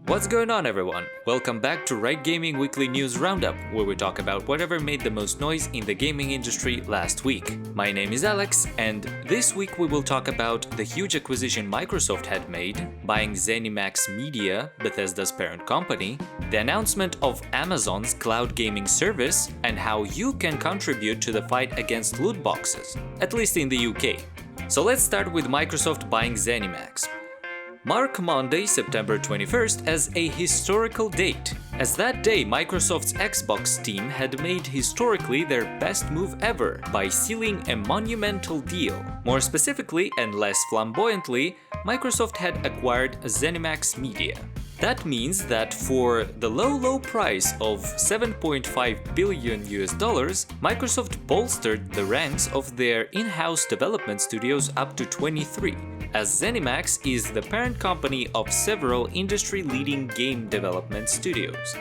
What's going on, everyone? Welcome back to Right Gaming Weekly News Roundup, where we talk about whatever made the most noise in the gaming industry last week. My name is Alex, and this week we will talk about the huge acquisition Microsoft had made, buying ZeniMax Media, Bethesda's parent company, the announcement of Amazon's cloud gaming service, and how you can contribute to the fight against loot boxes, at least in the UK. So let's start with Microsoft buying ZeniMax. Mark Monday, September 21st as a historical date, as that day Microsoft's Xbox team had made historically their best move ever by sealing a monumental deal. More specifically and less flamboyantly, Microsoft had acquired ZeniMax Media. That means that for the low price of $7.5 billion, Microsoft bolstered the ranks of their in-house development studios up to 23. As ZeniMax is the parent company of several industry-leading game development studios.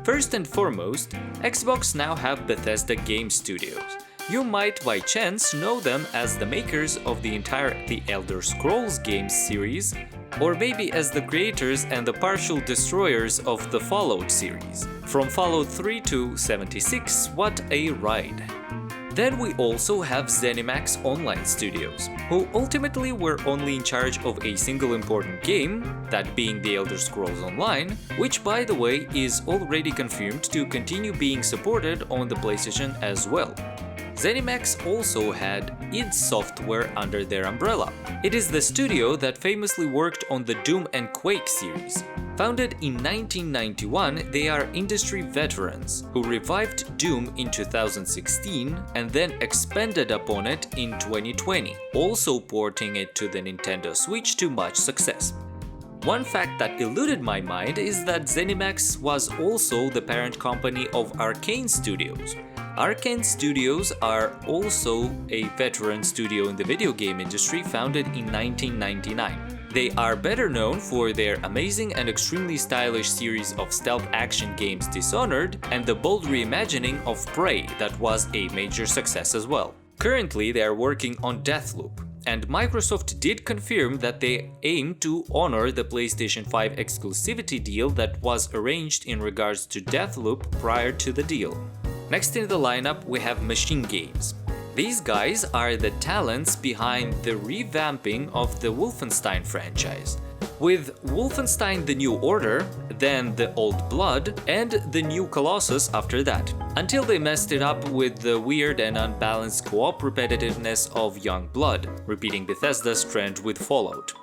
First and foremost, Xbox now have Bethesda game studios. You might by chance know them as the makers of the entire The Elder Scrolls games series, or maybe as the creators and the partial destroyers of the Fallout series. From Fallout 3 to 76, what a ride! Then we also have ZeniMax Online Studios, who ultimately were only in charge of a single important game, that being The Elder Scrolls Online, which by the way is already confirmed to continue being supported on the PlayStation as well. ZeniMax also had id Software under their umbrella. It is the studio that famously worked on the Doom and Quake series. Founded in 1991, they are industry veterans who revived Doom in 2016 and then expanded upon it in 2020, also porting it to the Nintendo Switch to much success. One fact that eluded my mind is that ZeniMax was also the parent company of Arcane Studios. Arcane Studios are also a veteran studio in the video game industry, founded in 1999. They are better known for their amazing and extremely stylish series of stealth action games Dishonored and the bold reimagining of Prey that was a major success as well. Currently they are working on Deathloop, and Microsoft did confirm that they aim to honor the PlayStation 5 exclusivity deal that was arranged in regards to Deathloop prior to the deal. Next in the lineup we have Machine Games. These guys are the talents behind the revamping of the Wolfenstein franchise, with Wolfenstein The New Order, then The Old Blood, and The New Colossus after that, until they messed it up with the weird and unbalanced co-op repetitiveness of Young Blood, repeating Bethesda's trend with Fallout.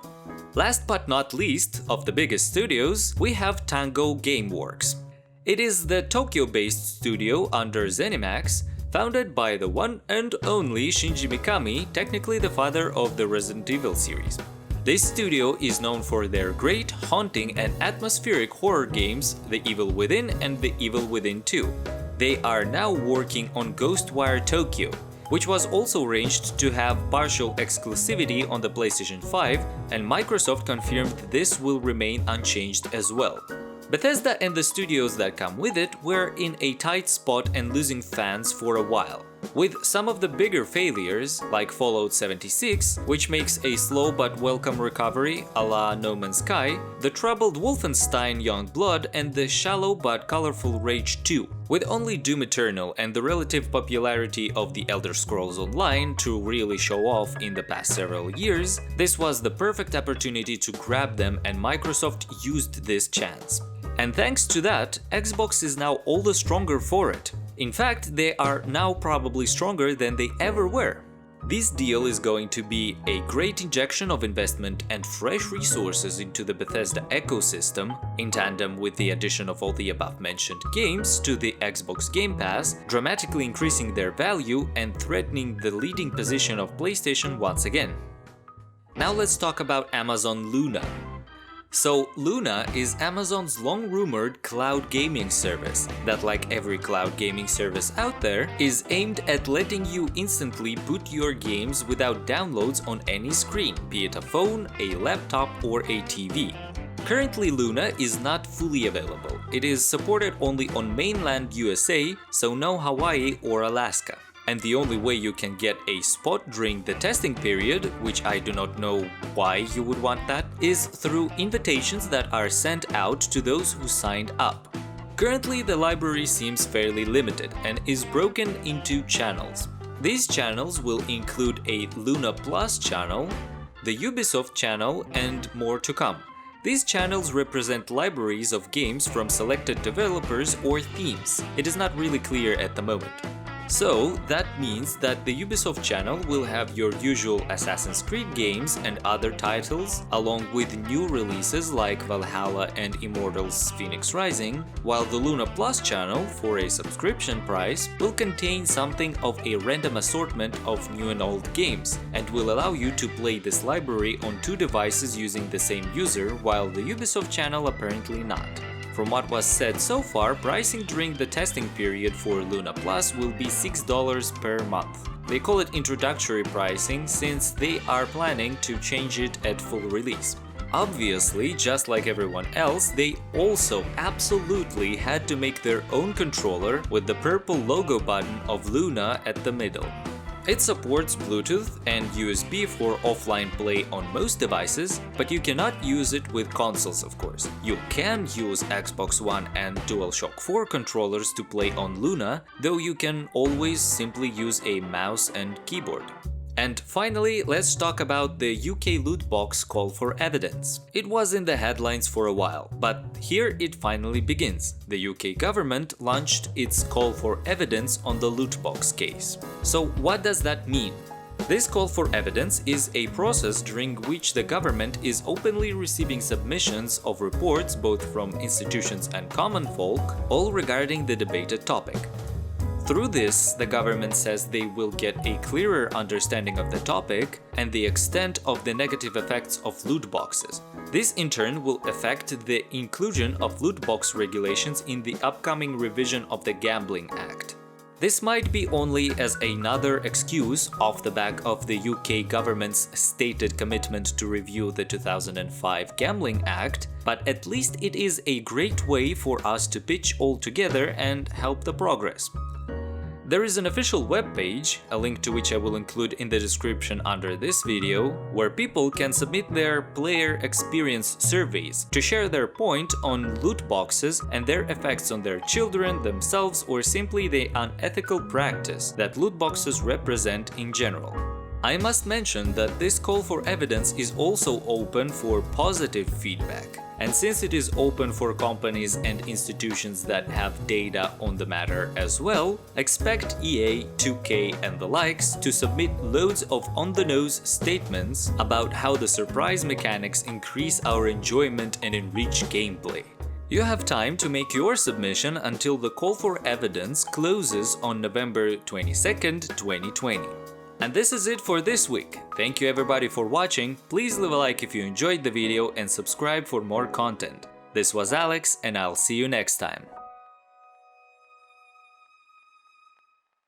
Last but not least, of the biggest studios, we have Tango Gameworks. It is the Tokyo-based studio under ZeniMax, founded by the one and only Shinji Mikami, technically the father of the Resident Evil series. This studio is known for their great, haunting and atmospheric horror games The Evil Within and The Evil Within 2. They are now working on Ghostwire Tokyo, which was also arranged to have partial exclusivity on the PlayStation 5, and Microsoft confirmed this will remain unchanged as well. Bethesda and the studios that come with it were in a tight spot and losing fans for a while, with some of the bigger failures, like Fallout 76, which makes a slow but welcome recovery a la No Man's Sky, the troubled Wolfenstein Young Blood, and the shallow but colorful Rage 2. With only Doom Eternal and the relative popularity of The Elder Scrolls Online to really show off in the past several years, this was the perfect opportunity to grab them, and Microsoft used this chance. And thanks to that, Xbox is now all the stronger for it. In fact, they are now probably stronger than they ever were. This deal is going to be a great injection of investment and fresh resources into the Bethesda ecosystem, in tandem with the addition of all the above-mentioned games to the Xbox Game Pass, dramatically increasing their value and threatening the leading position of PlayStation once again. Now let's talk about Amazon Luna. So Luna is Amazon's long-rumored cloud gaming service that, like every cloud gaming service out there, is aimed at letting you instantly boot your games without downloads on any screen, be it a phone, a laptop, or a TV. Currently Luna is not fully available. It is supported only on mainland USA, so no Hawaii or Alaska. and the only way you can get a spot during the testing period, which I do not know why you would want that, is through invitations that are sent out to those who signed up. Currently, the library seems fairly limited and is broken into channels. These channels will include a Luna Plus channel, the Ubisoft channel, and more to come. These channels represent libraries of games from selected developers or themes. It is not really clear at the moment. So, that means that the Ubisoft channel will have your usual Assassin's Creed games and other titles, along with new releases like Valhalla and Immortals Phoenix Rising, while the Luna Plus channel, for a subscription price, will contain something of a random assortment of new and old games, and will allow you to play this library on 2 devices using the same user, while the Ubisoft channel apparently not. From what was said so far, pricing during the testing period for Luna Plus will be $6 per month. They call it introductory pricing since they are planning to change it at full release. Obviously, just like everyone else, they also absolutely had to make their own controller with the purple logo button of Luna at the middle. It supports Bluetooth and USB for offline play on most devices, but you cannot use it with consoles, of course. You can use Xbox One and DualShock 4 controllers to play on Luna, though you can always simply use a mouse and keyboard. And finally, let's talk about the UK LootBox call for evidence. It was in the headlines for a while, but here it finally begins. The UK government launched its call for evidence on the LootBox case. So what does that mean? This call for evidence is a process during which the government is openly receiving submissions of reports both from institutions and common folk, all regarding the debated topic. Through this, the government says they will get a clearer understanding of the topic and the extent of the negative effects of loot boxes. This in turn will affect the inclusion of loot box regulations in the upcoming revision of the Gambling Act. This might be only as another excuse off the back of the UK government's stated commitment to review the 2005 Gambling Act, but at least it is a great way for us to pitch all together and help the progress. There is an official webpage, a link to which I will include in the description under this video, where people can submit their player experience surveys to share their point on loot boxes and their effects on their children, themselves, or simply the unethical practice that loot boxes represent in general. I must mention that this call for evidence is also open for positive feedback. And since it is open for companies and institutions that have data on the matter as well, expect EA, 2K and the likes to submit loads of on-the-nose statements about how the surprise mechanics increase our enjoyment and enrich gameplay. You have time to make your submission until the call for evidence closes on November 22nd, 2020. And this is it for this week. Thank you everybody for watching. Please leave a like if you enjoyed the video and subscribe for more content. This was Alex, and I'll see you next time.